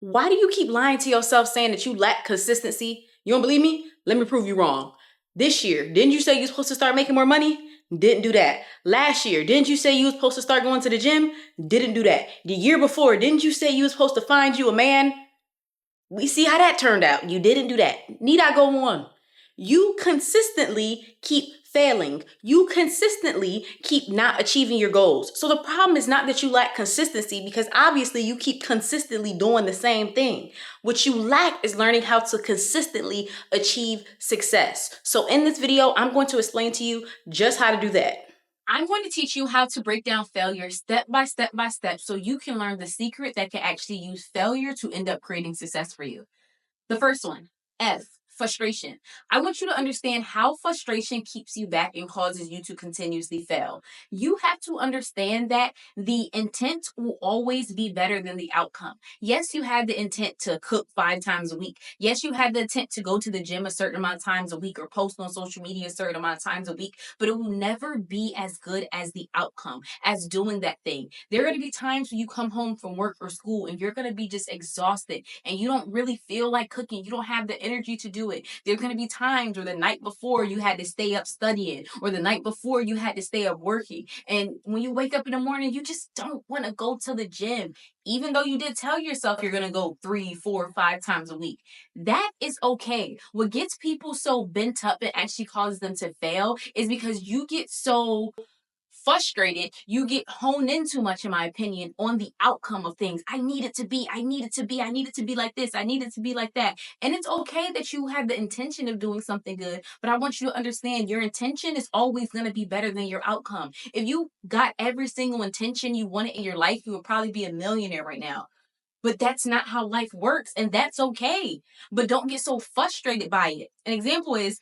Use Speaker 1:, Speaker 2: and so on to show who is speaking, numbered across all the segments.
Speaker 1: Why do you keep lying to yourself saying that you lack consistency? You don't believe me? Let me prove you wrong. This year, didn't you say you were supposed to start making more money? Didn't do that. Last year, didn't you say you were supposed to start going to the gym? Didn't do that. The year before, didn't you say you were supposed to find you a man? We see how that turned out. You didn't do that. Need I go on? You consistently keep failing. You consistently keep not achieving your goals. So the problem is not that you lack consistency, because obviously you keep consistently doing the same thing. What you lack is learning how to consistently achieve success. So in this video, I'm going to explain to you just how to do that. I'm going to teach you how to break down failure step by step by step so you can learn the secret that can actually use failure to end up creating success for you. The first one, F, frustration. I want you to understand how frustration keeps you back and causes you to continuously fail. You have to understand that the intent will always be better than the outcome. Yes, you had the intent to cook 5 times a week. Yes, you had the intent to go to the gym a certain amount of times a week or post on social media a certain amount of times a week, but it will never be as good as the outcome, as doing that thing. There are going to be times when you come home from work or school and you're going to be just exhausted and you don't really feel like cooking. You don't have the energy to do it. There are going to be times where the night before you had to stay up studying, or the night before you had to stay up working. And when you wake up in the morning, you just don't want to go to the gym, even though you did tell yourself you're going to go 3, 4, 5 times a week. That is okay. What gets people so bent up and actually causes them to fail is because you get so frustrated, you get honed in too much, in my opinion, on the outcome of things. I need it to be, I need it to be, I need it to be like this, I need it to be like that. And it's okay that you have the intention of doing something good, but I want you to understand your intention is always going to be better than your outcome. If you got every single intention you wanted in your life, you would probably be a millionaire right now. But that's not how life works, and that's okay. But don't get so frustrated by it. An example is,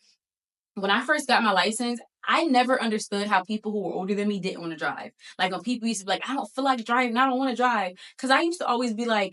Speaker 1: when I first got my license, I never understood how people who were older than me didn't want to drive. Like when people used to be like, I don't feel like driving, I don't want to drive. Because I used to always be like,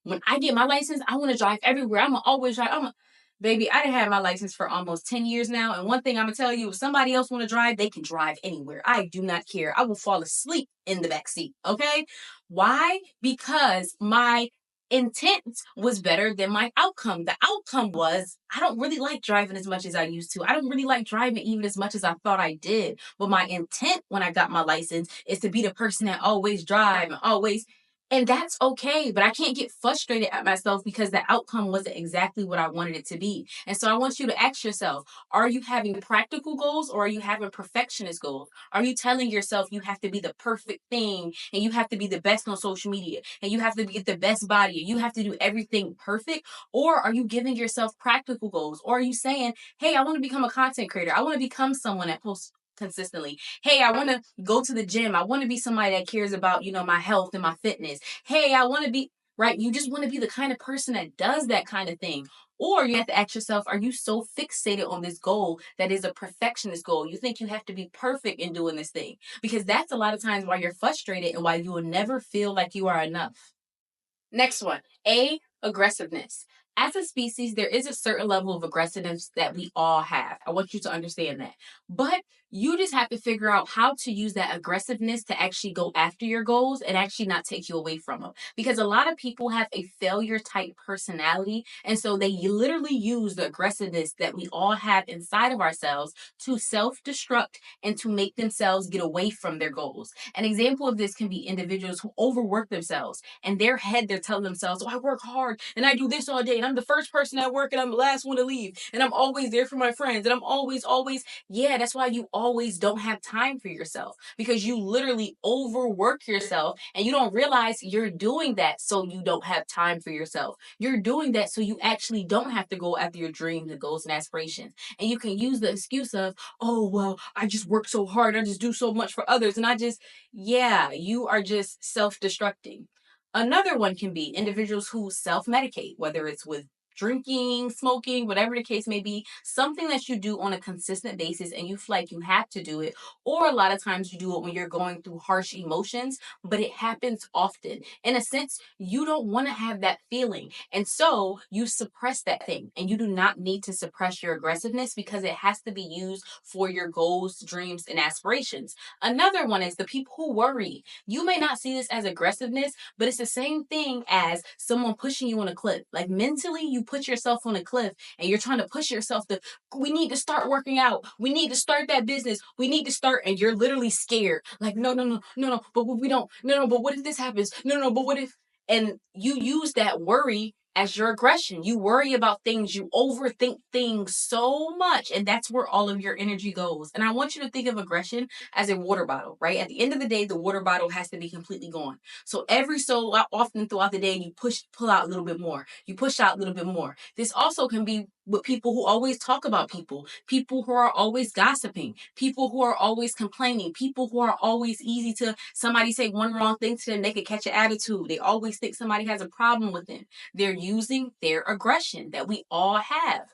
Speaker 1: when I get my license, I want to drive everywhere. I'm going to always drive. Baby, I done had my license for almost 10 years now. And one thing I'm going to tell you, if somebody else want to drive, they can drive anywhere. I do not care. I will fall asleep in the back seat. Okay? Why? Because my intent was better than my outcome. The outcome was, I don't really like driving as much as I used to. I don't really like driving even as much as I thought I did. But my intent when I got my license is to be the person that always drive and always, and that's okay, but I can't get frustrated at myself because the outcome wasn't exactly what I wanted it to be. And so I want you to ask yourself, are you having practical goals or are you having perfectionist goals? Are you telling yourself you have to be the perfect thing and you have to be the best on social media and you have to get the best body and you have to do everything perfect? Or are you giving yourself practical goals? Or are you saying, hey, I want to become a content creator. I want to become someone that posts consistently. Hey, I want to go to the gym. I want to be somebody that cares about, my health and my fitness. Hey, I want to be, right? You just want to be the kind of person that does that kind of thing. Or you have to ask yourself, are you so fixated on this goal that is a perfectionist goal? You think you have to be perfect in doing this thing, because that's a lot of times why you're frustrated and why you will never feel like you are enough. Next one, A, aggressiveness. As a species, there is a certain level of aggressiveness that we all have. I want you to understand that. But you just have to figure out how to use that aggressiveness to actually go after your goals and actually not take you away from them. Because a lot of people have a failure type personality. And so they literally use the aggressiveness that we all have inside of ourselves to self destruct and to make themselves get away from their goals. An example of this can be individuals who overwork themselves. In their head, they're telling themselves, oh, I work hard and I do this all day and I'm the first person at work and I'm the last one to leave and I'm always there for my friends and I'm always. Yeah, that's why you always don't have time for yourself, because you literally overwork yourself and you don't realize you're doing that so you don't have time for yourself. You're doing that so you actually don't have to go after your dreams and goals and aspirations. And you can use the excuse of, oh, well, I just work so hard. I just do so much for others. And yeah, you are just self destructing. Another one can be individuals who self medicate, whether it's with drinking, smoking, whatever the case may be, something that you do on a consistent basis and you feel like you have to do it. Or a lot of times you do it when you're going through harsh emotions, but it happens often. In a sense, you don't want to have that feeling. And so you suppress that thing. And you do not need to suppress your aggressiveness because it has to be used for your goals, dreams, and aspirations. Another one is the people who worry. You may not see this as aggressiveness, but it's the same thing as someone pushing you on a cliff. Like mentally, you put yourself on a cliff and you're trying to push yourself to, we need to start working out. We need to start that business. We need to start, and you're literally scared. Like, no, no, no, no, no, but what we don't, no, no, but what if this happens? No, no, but what if, and you use that worry as your aggression. You worry about things, you overthink things so much, and that's where all of your energy goes. And I want you to think of aggression as a water bottle, right? At the end of the day, the water bottle has to be completely gone. So every so often throughout the day, you pull out a little bit more. You push out a little bit more. This also can be with people who always talk about people who are always gossiping, people who are always complaining, people who are always easy to, somebody say one wrong thing to them, they could catch an attitude. They always think somebody has a problem with them. They're using their aggression that we all have.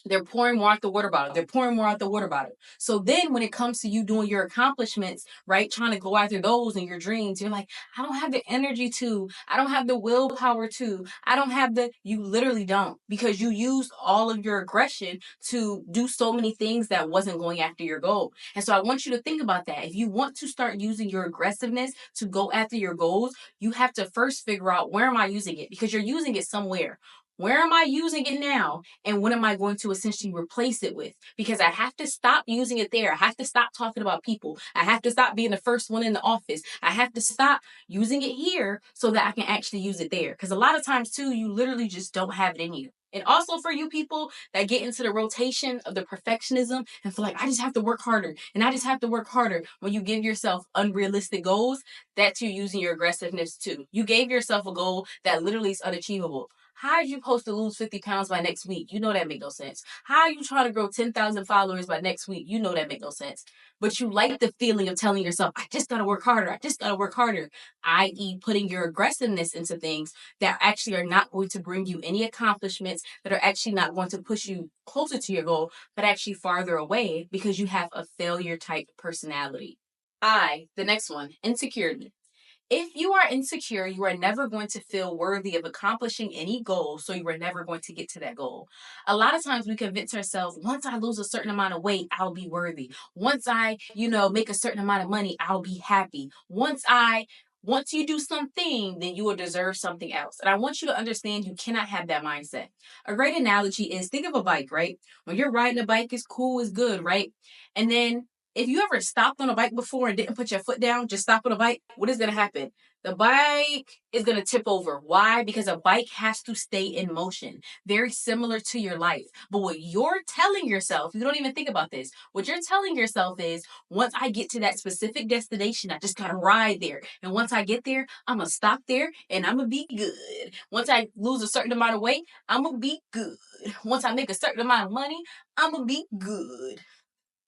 Speaker 1: They're pouring more out the water bottle. They're pouring more out the water bottle. So then when it comes to you doing your accomplishments, right, trying to go after those and your dreams, you're like, I don't have the energy to, I don't have the willpower to, I don't have the, you literally don't, because you used all of your aggression to do so many things that wasn't going after your goal. And so I want you to think about that. If you want to start using your aggressiveness to go after your goals, you have to first figure out, where am I using it? Because you're using it somewhere. Where am I using it now? And what am I going to essentially replace it with? Because I have to stop using it there. I have to stop talking about people. I have to stop being the first one in the office. I have to stop using it here so that I can actually use it there. Because a lot of times, too, you literally just don't have it in you. And also for you people that get into the rotation of the perfectionism and feel like, I just have to work harder and I just have to work harder, when you give yourself unrealistic goals, that's you using your aggressiveness too. You gave yourself a goal that literally is unachievable. How are you supposed to lose 50 pounds by next week? You know that make no sense. How are you trying to grow 10,000 followers by next week? You know that make no sense. But you like the feeling of telling yourself, I just got to work harder. I just got to work harder. I.e., putting your aggressiveness into things that actually are not going to bring you any accomplishments, that are actually not going to push you closer to your goal, but actually farther away, because you have a failure type personality. The next one, insecurity. If you are insecure, you are never going to feel worthy of accomplishing any goal, so you are never going to get to that goal. A lot of times we convince ourselves, once I lose a certain amount of weight, I'll be worthy. Once I, make a certain amount of money, I'll be happy. Once you do something, then you will deserve something else. And I want you to understand, you cannot have that mindset. A great analogy is, think of a bike, right? When you're riding a bike, it's cool, it's good, right? And then if you ever stopped on a bike before and didn't put your foot down, just stop on a bike, what is going to happen? The bike is going to tip over. Why? Because a bike has to stay in motion. Very similar to your life. But what you're telling yourself, you don't even think about this. What you're telling yourself is, once I get to that specific destination, I just got to ride there. And once I get there, I'm going to stop there and I'm going to be good. Once I lose a certain amount of weight, I'm going to be good. Once I make a certain amount of money, I'm going to be good.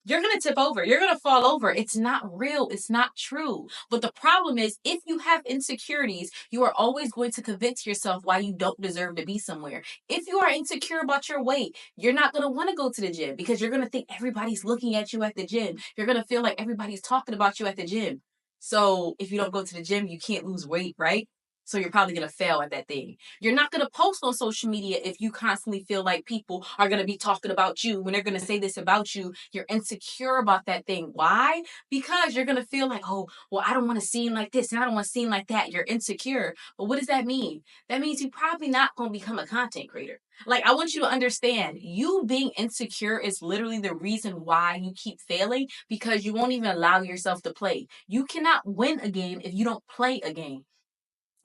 Speaker 1: You're going to tip over. You're going to fall over. It's not real. It's not true. But the problem is, if you have insecurities, you are always going to convince yourself why you don't deserve to be somewhere. If you are insecure about your weight, you're not going to want to go to the gym, because you're going to think everybody's looking at you at the gym. You're going to feel like everybody's talking about you at the gym. So if you don't go to the gym, you can't lose weight, right? So you're probably going to fail at that thing. You're not going to post on social media if you constantly feel like people are going to be talking about you, when they're going to say this about you. You're insecure about that thing. Why? Because you're going to feel like, oh, well, I don't want to seem like this and I don't want to seem like that. You're insecure. But what does that mean? That means you're probably not going to become a content creator. Like, I want you to understand, you being insecure is literally the reason why you keep failing, because you won't even allow yourself to play. You cannot win a game if you don't play a game.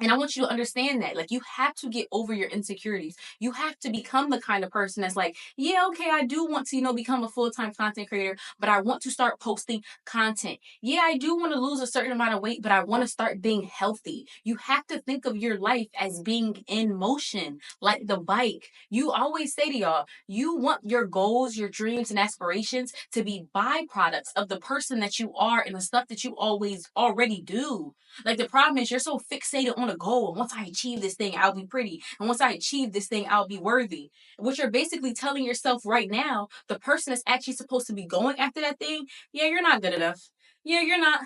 Speaker 1: And I want you to understand that. Like, you have to get over your insecurities. You have to become the kind of person that's like, yeah, okay, I do want to, become a full-time content creator, but I want to start posting content. Yeah, I do want to lose a certain amount of weight, but I want to start being healthy. You have to think of your life as being in motion, like the bike. You always say to y'all, you want your goals, your dreams, and aspirations to be byproducts of the person that you are and the stuff that you always already do. Like, the problem is, you're so fixated on a goal. And once I achieve this thing, I'll be pretty. And once I achieve this thing, I'll be worthy. What you're basically telling yourself right now, the person that's actually supposed to be going after that thing, yeah, you're not good enough. Yeah, you're not.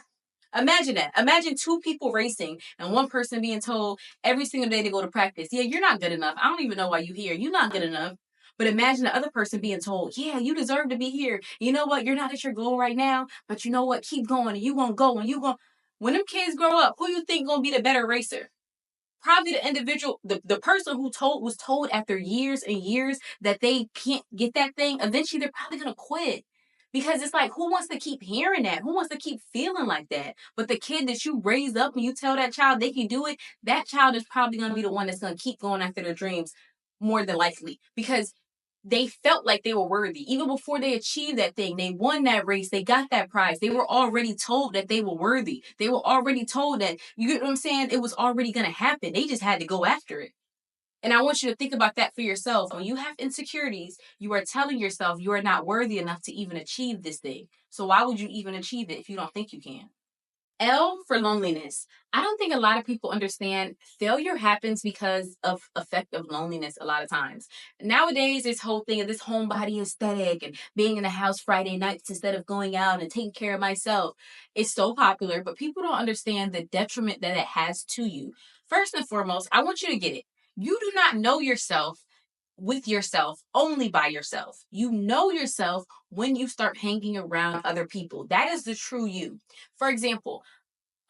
Speaker 1: Imagine that. Imagine two people racing and one person being told every single day to go to practice, yeah, you're not good enough. I don't even know why you're here. You're not good enough. But imagine the other person being told, yeah, you deserve to be here. You know what? You're not at your goal right now, but you know what? Keep going and you gonna go and you gonna. When them kids grow up, who you think gonna be the better racer? Probably the individual, the person who was told after years and years that they can't get that thing. Eventually, they're probably gonna quit. Because it's like, who wants to keep hearing that? Who wants to keep feeling like that? But the kid that you raise up and you tell that child they can do it, that child is probably going to be the one that's going to keep going after their dreams more than likely. Because they felt like they were worthy. Even before they achieved that thing, they won that race, they got that prize. They were already told that they were worthy. They were already told that, you get what I'm saying? It was already going to happen. They just had to go after it. And I want you to think about that for yourself. When you have insecurities, you are telling yourself you are not worthy enough to even achieve this thing. So why would you even achieve it if you don't think you can? L for loneliness. I don't think a lot of people understand failure happens because of effective loneliness a lot of times. Nowadays, this whole thing of this homebody aesthetic and being in the house Friday nights instead of going out and taking care of myself is so popular, but people don't understand the detriment that it has to you. First and foremost, I want you to get it. You do not know yourself with yourself only by yourself. You know yourself when you start hanging around other people. That is the true you. For example,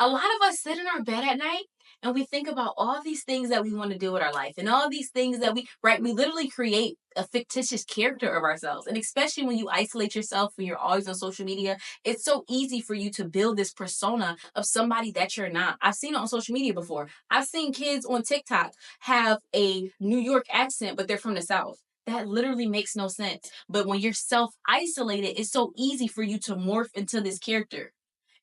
Speaker 1: a lot of us sit in our bed at night and we think about all these things that we want to do with our life and all these things that we literally create a fictitious character of ourselves. And especially when you isolate yourself, when you're always on social media, it's so easy for you to build this persona of somebody that you're not. I've seen it on social media before. I've seen kids on TikTok have a New York accent, but they're from the South. That literally makes no sense. But when you're self isolated, it's so easy for you to morph into this character.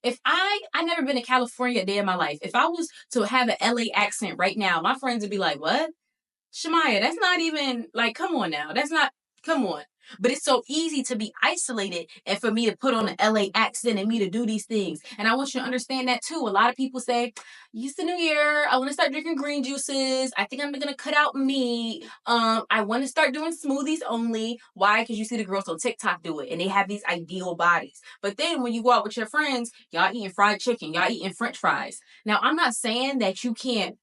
Speaker 1: If I never been to California a day in my life. If I was to have an LA accent right now, my friends would be like, "What? Shamaya, that's not even like, come on now. That's not, come on." But it's so easy to be isolated and for me to put on an LA accent and me to do these things. And I want you to understand that too. A lot of people say, it's the new year. I want to start drinking green juices. I think I'm going to cut out meat. I want to start doing smoothies only. Why? Because you see the girls on TikTok do it and they have these ideal bodies. But then when you go out with your friends, y'all eating fried chicken, y'all eating French fries. Now, I'm not saying that you can't,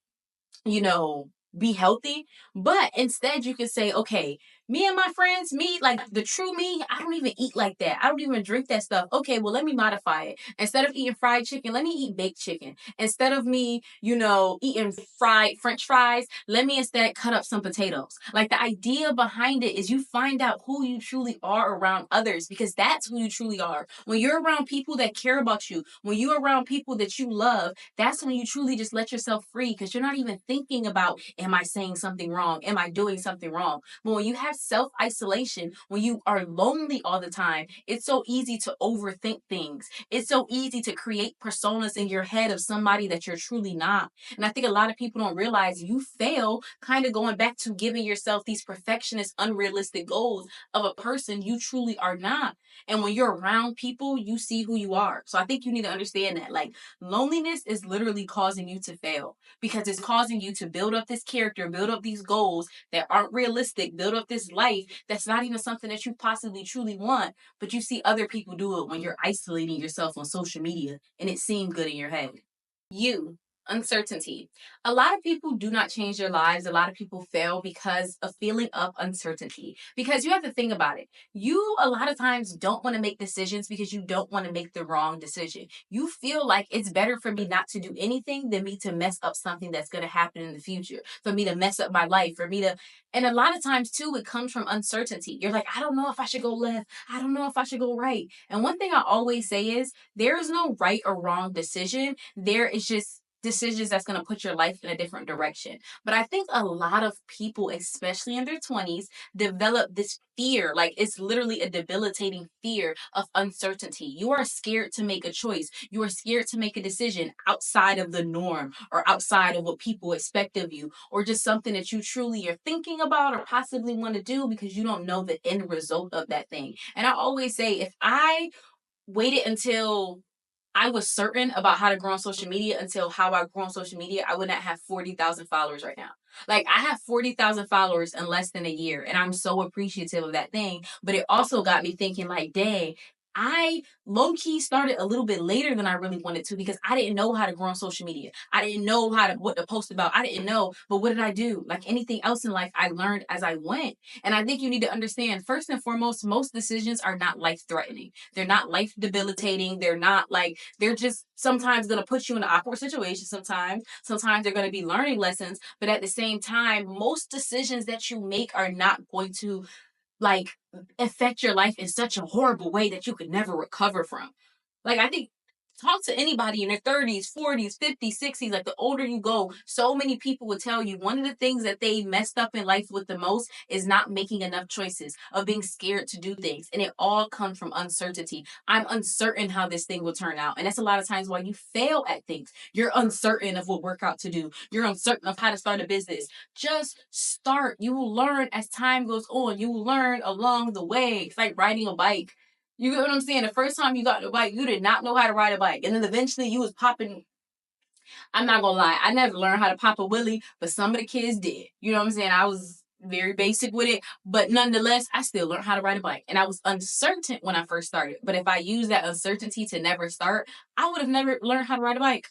Speaker 1: you know, be healthy. But instead, you can say, okay, me and my friends, me, like the true me, I don't even eat like that. I don't even drink that stuff. Okay, well, let me modify it. Instead of eating fried chicken, let me eat baked chicken. Instead of me, eating fried French fries, let me instead cut up some potatoes. Like the idea behind it is you find out who you truly are around others because that's who you truly are. When you're around people that care about you, when you're around people that you love, that's when you truly just let yourself free because you're not even thinking about, am I saying something wrong? Am I doing something wrong? But when you have self isolation, when you are lonely all the time, it's so easy to overthink things. It's so easy to create personas in your head of somebody that you're truly not. And I think a lot of people don't realize you fail kind of going back to giving yourself these perfectionist, unrealistic goals of a person you truly are not. And when you're around people, you see who you are. So I think you need to understand that. Like, loneliness is literally causing you to fail because it's causing you to build up this character, build up these goals that aren't realistic, build up this life that's not even something that you possibly truly want, but you see other people do it when you're isolating yourself on social media and it seemed good in your head. You, uncertainty. A lot of people do not change their lives. A lot of people fail because of feeling of uncertainty. Because you have to think about it. You, a lot of times, don't want to make decisions because you don't want to make the wrong decision. You feel like it's better for me not to do anything than me to mess up something that's going to happen in the future, for me to mess up my life, for me to. And a lot of times, too, it comes from uncertainty. You're like, I don't know if I should go left. I don't know if I should go right. And one thing I always say is there is no right or wrong decision. There is just decisions that's going to put your life in a different direction. But I think a lot of people, especially in their 20s, develop this fear. Like it's literally a debilitating fear of uncertainty. You are scared to make a choice. You are scared to make a decision outside of the norm or outside of what people expect of you or just something that you truly are thinking about or possibly want to do because you don't know the end result of that thing. And I always say, if I waited until I was certain about how to grow on social media until how I grew on social media. I would not have 40,000 followers right now. Like, I have 40,000 followers in less than a year, and I'm so appreciative of that thing. But it also got me thinking, like, dang, I low key started a little bit later than I really wanted to because I didn't know how to grow on social media. I didn't know what to post about. I didn't know. But what did I do? Like anything else in life, I learned as I went. And I think you need to understand, first and foremost, most decisions are not life threatening. They're not life debilitating. They're not like, they're just sometimes going to put you in an awkward situation sometimes. Sometimes they're going to be learning lessons. But at the same time, most decisions that you make are not going to like affect your life in such a horrible way that you could never recover from. Like, I think, talk to anybody in their 30s, 40s, 50s, 60s. Like, the older you go, so many people would tell you one of the things that they messed up in life with the most is not making enough choices, of being scared to do things. And it all comes from uncertainty. I'm uncertain how this thing will turn out. And that's a lot of times why you fail at things. You're uncertain of what workout to do. You're uncertain of how to start a business. Just start. You will learn as time goes on. You will learn along the way. It's like riding a bike. You get what I'm saying? The first time you got the bike, you did not know how to ride a bike. And then eventually you was popping. I'm not gonna lie, I never learned how to pop a wheelie, but some of the kids did. You know what I'm saying? I was very basic with it, but nonetheless, I still learned how to ride a bike. And I was uncertain when I first started. But if I used that uncertainty to never start, I would have never learned how to ride a bike.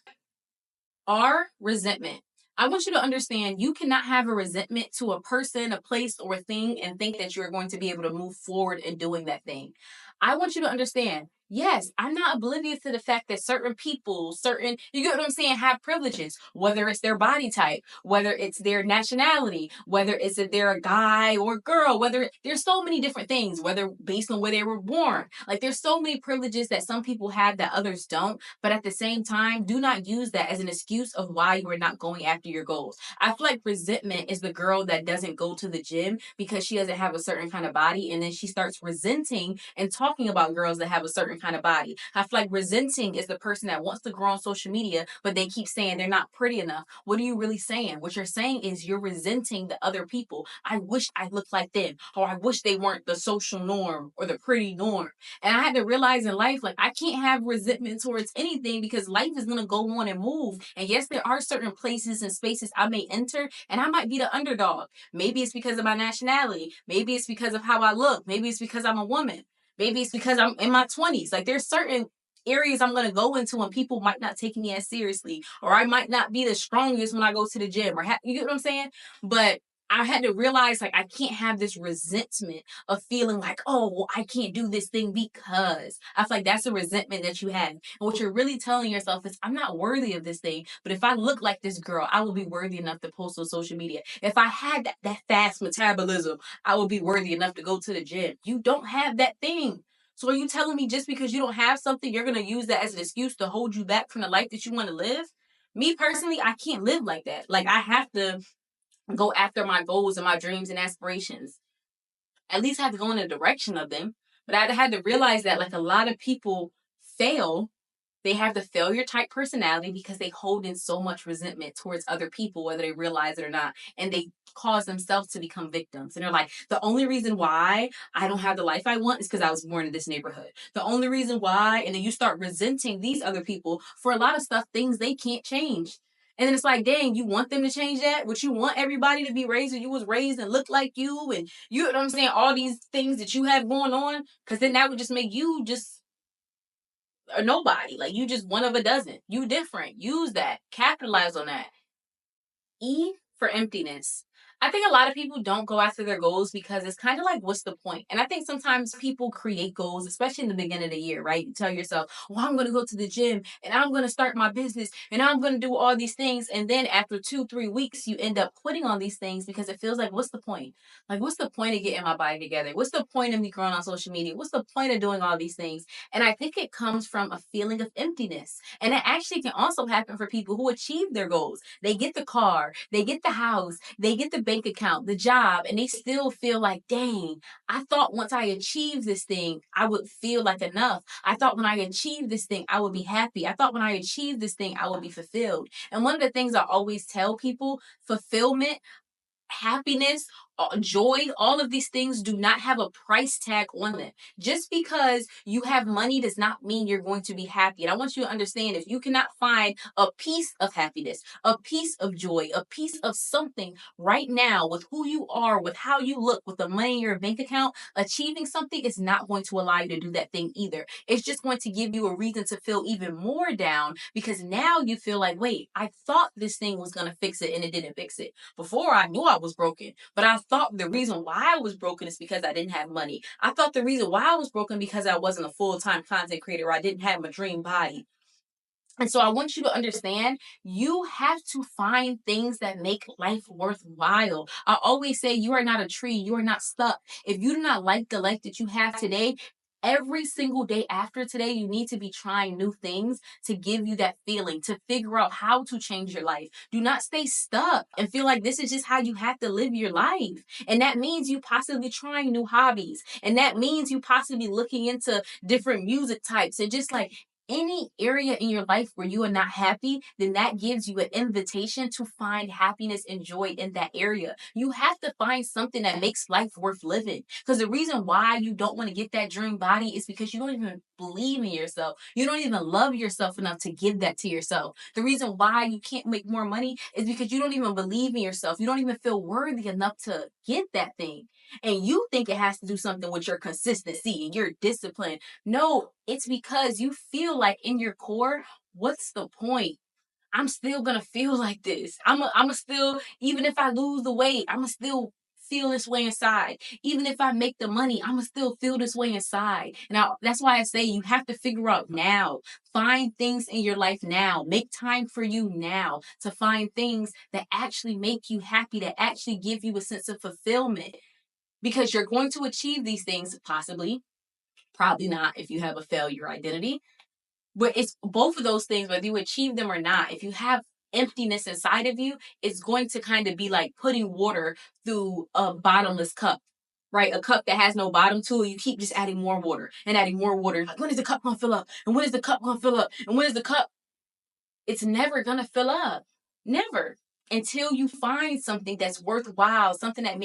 Speaker 1: Resentment. I want you to understand you cannot have a resentment to a person, a place, or a thing and think that you're going to be able to move forward in doing that thing. I want you to understand, yes, I'm not oblivious to the fact that certain people, you get what I'm saying, have privileges, whether it's their body type, whether it's their nationality, whether it's if they're a guy or girl, there's so many different things, whether based on where they were born. Like, there's so many privileges that some people have that others don't. But at the same time, do not use that as an excuse of why you are not going after your goals. I feel like resentment is the girl that doesn't go to the gym because she doesn't have a certain kind of body, and then she starts resenting and talking about girls that have a certain kind of body. I feel like resenting is the person that wants to grow on social media, but they keep saying they're not pretty enough. What are you really saying? What you're saying is you're resenting the other people. I wish I looked like them, or I wish they weren't the social norm or the pretty norm. And I had to realize in life, like, I can't have resentment towards anything because life is going to go on and move. And yes, there are certain places and spaces I may enter and I might be the underdog. Maybe it's because of my nationality. Maybe it's because of how I look. Maybe it's because I'm a woman. Maybe it's because I'm in my 20s. Like, there's certain areas I'm going to go into and people might not take me as seriously, or I might not be the strongest when I go to the gym, or you get what I'm saying? But I had to realize, like, I can't have this resentment of feeling like, oh, well, I can't do this thing because I feel like that's a resentment that you have. And what you're really telling yourself is, I'm not worthy of this thing. But if I look like this girl, I will be worthy enough to post on social media. If I had that fast metabolism, I would be worthy enough to go to the gym. You don't have that thing. So are you telling me just because you don't have something, you're going to use that as an excuse to hold you back from the life that you want to live? Me personally, I can't live like that. Like, I have to go after my goals and my dreams and aspirations. At least I have to go in the direction of them. But I had to realize that, like, a lot of people fail. They have the failure type personality because they hold in so much resentment towards other people, whether they realize it or not. And they cause themselves to become victims. And they're like, the only reason why I don't have the life I want is because I was born in this neighborhood. The only reason why, and then you start resenting these other people for a lot of stuff, things they can't change. And then it's like, dang, you want them to change that? Would you want everybody to be raised when you was raised and look like you? And you know what I'm saying? All these things that you have going on? Because then that would just make you just a nobody. Like, you just one of a dozen. You different. Use that. Capitalize on that. E for emptiness. I think a lot of people don't go after their goals because it's kind of like, what's the point? And I think sometimes people create goals, especially in the beginning of the year, right? You tell yourself, well, I'm going to go to the gym and I'm going to start my business and I'm going to do all these things. And then after 2-3 weeks, you end up quitting on these things because it feels like, what's the point? Like, what's the point of getting my body together? What's the point of me growing on social media? What's the point of doing all these things? And I think it comes from a feeling of emptiness. And it actually can also happen for people who achieve their goals. They get the car, they get the house, they get the bank account, the job, and they still feel like, dang, I thought once I achieved this thing, I would feel like enough. I thought when I achieved this thing, I would be happy. I thought when I achieved this thing, I would be fulfilled. And one of the things I always tell people, fulfillment, happiness joy, all of these things do not have a price tag on them. Just because you have money does not mean you're going to be happy. And I want you to understand, if you cannot find a piece of happiness, a piece of joy, a piece of something right now with who you are, with how you look, with the money in your bank account, achieving something is not going to allow you to do that thing either. It's just going to give you a reason to feel even more down, because now you feel like, wait, I thought this thing was going to fix it and it didn't fix it. Before, I knew I was broken, but I thought the reason why I was broken is because I didn't have money. I thought the reason why I was broken because I wasn't a full-time content creator, or I didn't have my dream body. And so I want you to understand, you have to find things that make life worthwhile. I always say, you are not a tree, you are not stuck. If you do not like the life that you have today, every single day after today, you need to be trying new things to give you that feeling, to figure out how to change your life. Do not stay stuck and feel like this is just how you have to live your life. And that means you possibly trying new hobbies. And that means you possibly looking into different music types, and just like any area in your life where you are not happy, then that gives you an invitation to find happiness and joy in that area. You have to find something that makes life worth living. Because the reason why you don't want to get that dream body is because you don't even believe in yourself. You don't even love yourself enough to give that to yourself. The reason why you can't make more money is because you don't even believe in yourself. You don't even feel worthy enough to get that thing. And you think it has to do something with your consistency and your discipline. No, it's because you feel like in your core, what's the point? I'm still gonna feel like this. I'm still, even if I lose the weight, I'm gonna still feel this way inside. Even if I make the money, I'm gonna still feel this way inside. Now, that's why I say you have to figure out now. Find things in your life now. Make time for you now to find things that actually make you happy, that actually give you a sense of fulfillment. Because you're going to achieve these things, possibly, probably not if you have a failure identity. But it's both of those things, whether you achieve them or not. If you have emptiness inside of you, it's going to kind of be like putting water through a bottomless cup, right? A cup that has no bottom to it. You keep just adding more water and adding more water. Like, when is the cup going to fill up? And when is the cup going to fill up? And when is the cup? It's never going to fill up. Never. Until you find something that's worthwhile, something that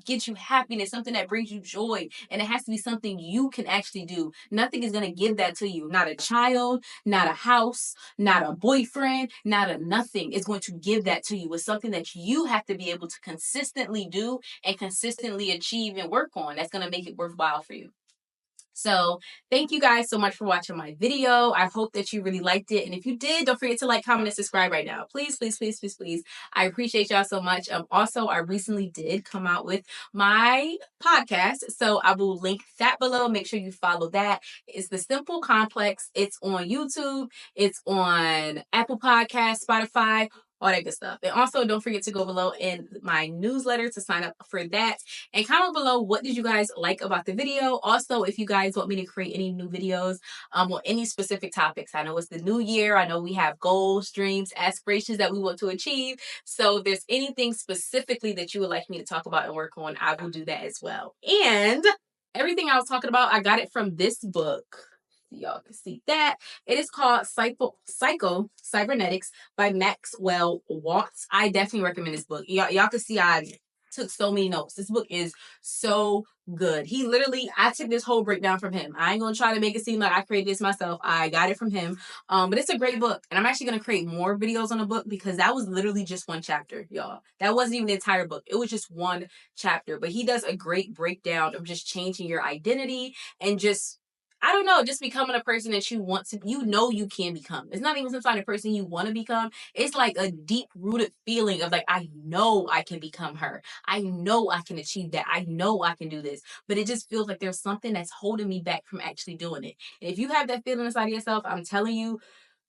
Speaker 1: gives you happiness, something that brings you joy. And it has to be something you can actually do. Nothing is going to give that to you. Not a child, not a house, not a boyfriend, not a nothing is going to give that to you. It's something that you have to be able to consistently do and consistently achieve and work on. That's going to make it worthwhile for you. So thank you guys so much for watching my video. I hope that you really liked it. And if you did, don't forget to like, comment, and subscribe right now. Please, please, please, please, please. I appreciate y'all so much. Also, I recently did come out with my podcast. So I will link that below. Make sure you follow that. It's The Simple Complex. It's on YouTube. It's on Apple Podcasts, Spotify, all that good stuff. And also, don't forget to go below in my newsletter to sign up for that. And comment below, what did you guys like about the video? Also, if you guys want me to create any new videos on any specific topics. I know it's the new year. I know we have goals, dreams, aspirations that we want to achieve. So if there's anything specifically that you would like me to talk about and work on, I will do that as well. And everything I was talking about, I got it from this book. Y'all can see that. It is called Psycho Cybernetics by Maxwell Waltz. I definitely recommend this book. Y'all can see I took so many notes. This book is so good. I took this whole breakdown from him. I ain't gonna try to make it seem like I created this myself. I got it from him. But it's a great book. And I'm actually gonna create more videos on the book because that was literally just one chapter, y'all. That wasn't even the entire book. It was just one chapter. But he does a great breakdown of just changing your identity and just, I don't know, just becoming a person that you want to, you can become. It's not even some kind of person you want to become. It's like a deep rooted feeling of like, I know I can become her. I know I can achieve that. I know I can do this. But it just feels like there's something that's holding me back from actually doing it. And if you have that feeling inside of yourself, I'm telling you,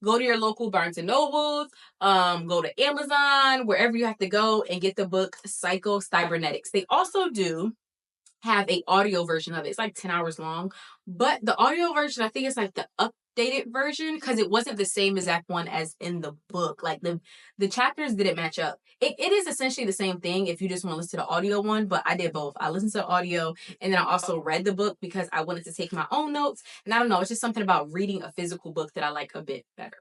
Speaker 1: go to your local Barnes and Nobles, go to Amazon, wherever you have to go, and get the book Psycho Cybernetics. They also do have a audio version of it. It's like 10 hours long, but the audio version, I think it's like the updated version because it wasn't the same exact one as in the book. Like the chapters didn't match up. It is essentially the same thing if you just want to listen to the audio one, but I did both. I listened to the audio and then I also read the book because I wanted to take my own notes. And I don't know, it's just something about reading a physical book that I like a bit better.